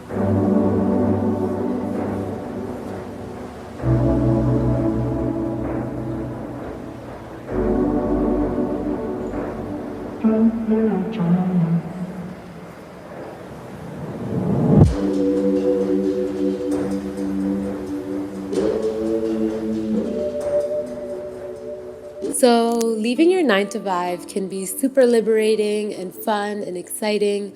So, leaving your 9 to 5 can be super liberating and fun and exciting,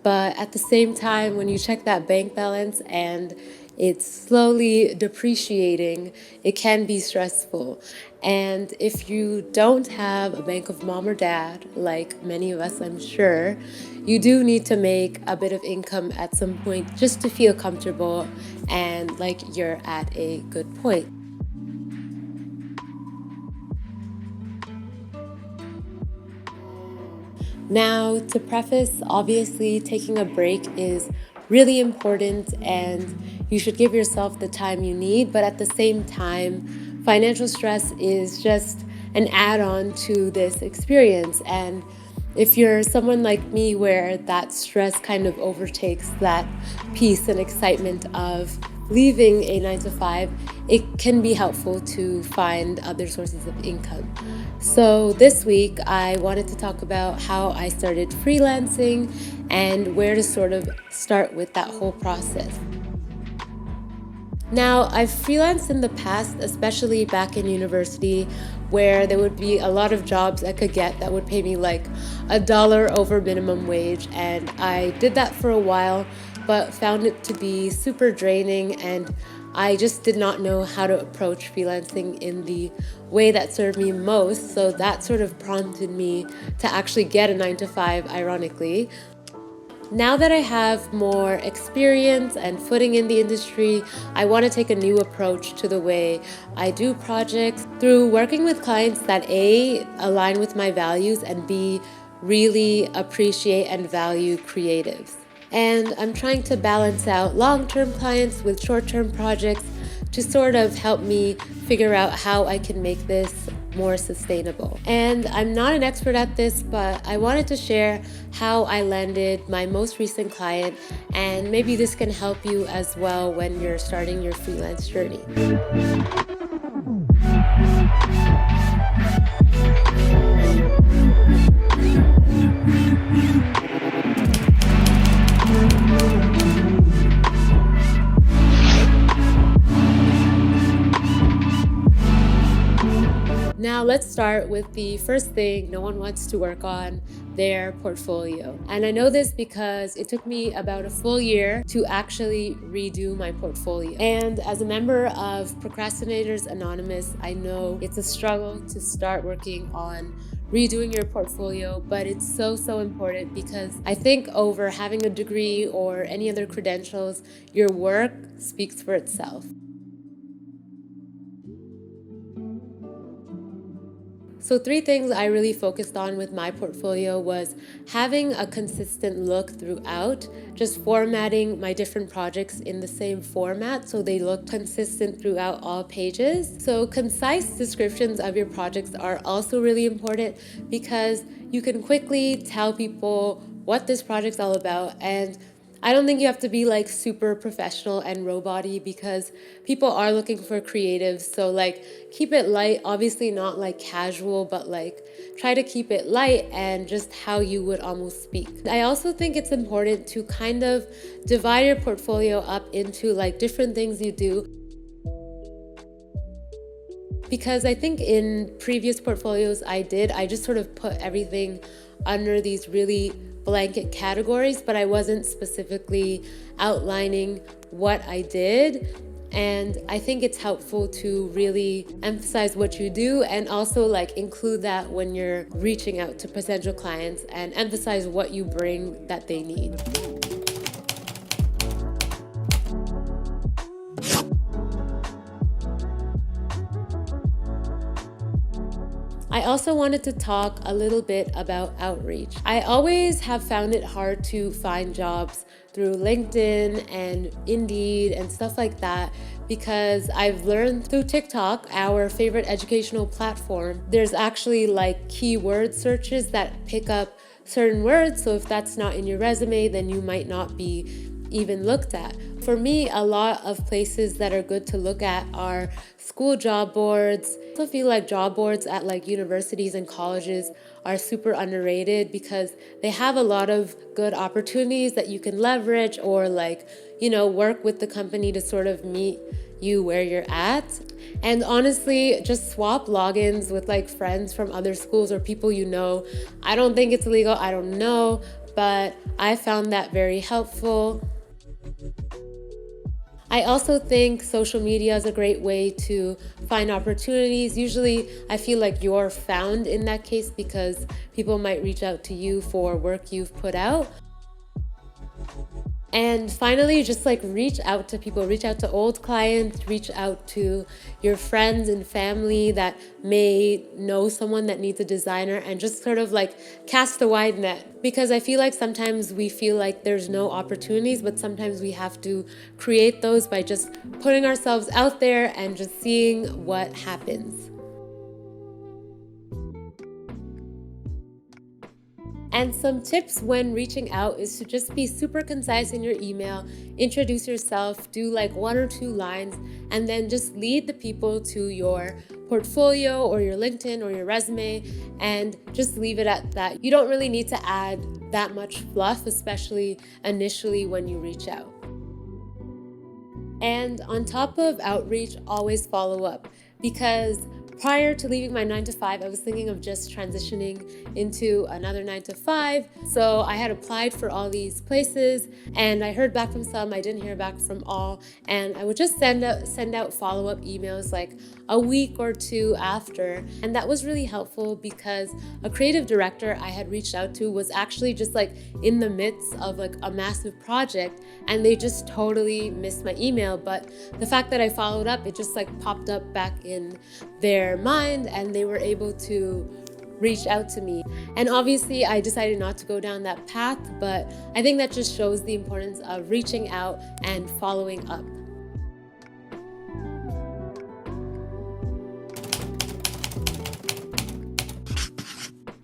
but at the same time, when you check that bank balance and it's slowly depreciating, it can be stressful. And if you don't have a bank of mom or dad, like many of us, I'm sure, you do need to make a bit of income at some point just to feel comfortable and like you're at a good point. Now, to preface, obviously, taking a break is really important and you should give yourself the time you need, but at the same time, financial stress is just an add on to this experience. And if you're someone like me where that stress kind of overtakes that peace and excitement of leaving a 9 to 5, it can be helpful to find other sources of income. So, this week I wanted to talk about how I started freelancing and where to sort of start with that whole process. Now, I've freelanced in the past, especially back in university, where there would be a lot of jobs I could get that would pay me like $1 over minimum wage. And I did that for a while, but found it to be super draining. And I just did not know how to approach freelancing in the way that served me most. So that sort of prompted me to actually get a 9 to 5, ironically. Now that I have more experience and footing in the industry, I want to take a new approach to the way I do projects through working with clients that A, align with my values, and B, really appreciate and value creatives. And I'm trying to balance out long-term clients with short-term projects to sort of help me figure out how I can make this more sustainable. And I'm not an expert at this, but I wanted to share how I landed my most recent client, and maybe this can help you as well when you're starting your freelance journey. Now, let's start with the first thing no one wants to work on, their portfolio. And I know this because it took me about a full year to actually redo my portfolio. And as a member of Procrastinators Anonymous, I know it's a struggle to start working on redoing your portfolio, but it's so important because I think over having a degree or any other credentials, your work speaks for itself. So 3 things I really focused on with my portfolio was having a consistent look throughout, just formatting my different projects in the same format so they look consistent throughout all pages. So concise descriptions of your projects are also really important because you can quickly tell people what this project's all about, and I don't think you have to be like super professional and robot-y because people are looking for creatives. So like keep it light, obviously not like casual, but like try to keep it light and just how you would almost speak. I also think it's important to kind of divide your portfolio up into like different things you do, because I think in previous portfolios I just sort of put everything under these really blanket categories, but I wasn't specifically outlining what I did. And I think it's helpful to really emphasize what you do and also like include that when you're reaching out to potential clients and emphasize what you bring that they need. I also wanted to talk a little bit about outreach. I always have found it hard to find jobs through LinkedIn and Indeed and stuff like that because I've learned through TikTok, our favorite educational platform, there's actually like keyword searches that pick up certain words. So if that's not in your resume, then you might not be even looked at. For me, a lot of places that are good to look at are school job boards. I also feel like job boards at like universities and colleges are super underrated because they have a lot of good opportunities that you can leverage or like, work with the company to sort of meet you where you're at. And honestly, just swap logins with like friends from other schools or people you know. I don't think it's illegal, I don't know, but I found that very helpful. I also think social media is a great way to find opportunities. Usually, I feel like you're found in that case because people might reach out to you for work you've put out. And finally, just like reach out to people, reach out to old clients, reach out to your friends and family that may know someone that needs a designer, and just sort of like cast a wide net. Because I feel like sometimes we feel like there's no opportunities, but sometimes we have to create those by just putting ourselves out there and just seeing what happens. And some tips when reaching out is to just be super concise in your email, introduce yourself, do like 1 or 2 lines, and then just lead the people to your portfolio or your LinkedIn or your resume and just leave it at that. You don't really need to add that much fluff, especially initially when you reach out. And on top of outreach, always follow up, because prior to leaving my 9 to 5, I was thinking of just transitioning into another 9 to 5. So I had applied for all these places and I heard back from some, I didn't hear back from all. And I would just send out follow-up emails like a week or 2 after. And that was really helpful because a creative director I had reached out to was actually just like in the midst of like a massive project and they just totally missed my email. But the fact that I followed up, it just like popped up back in their mind and they were able to reach out to me. And obviously I decided not to go down that path, but I think that just shows the importance of reaching out and following up.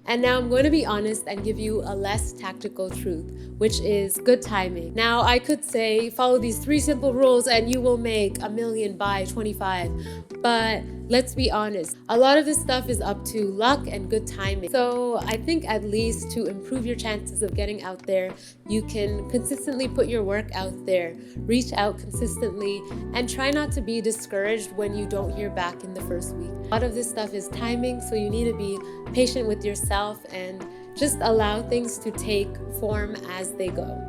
And now I'm going to be honest and give you a less tactical truth, which is good timing. Now I could say follow these 3 simple rules and you will make $1 million by 25. But let's be honest, a lot of this stuff is up to luck and good timing. So I think at least to improve your chances of getting out there, you can consistently put your work out there, reach out consistently, and try not to be discouraged when you don't hear back in the first week. A lot of this stuff is timing, so you need to be patient with yourself and just allow things to take form as they go.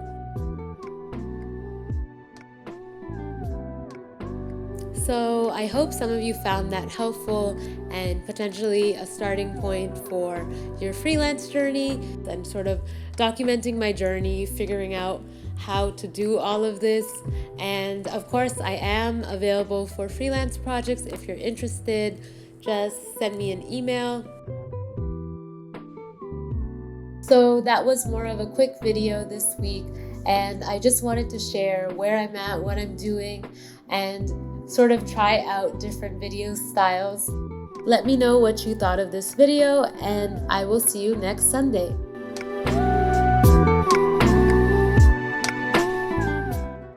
So I hope some of you found that helpful and potentially a starting point for your freelance journey and sort of documenting my journey, figuring out how to do all of this. And of course, I am available for freelance projects. If you're interested, just send me an email. So that was more of a quick video this week, and I just wanted to share where I'm at, what I'm doing, and sort of try out different video styles. Let me know what you thought of this video, and I will see you next Sunday.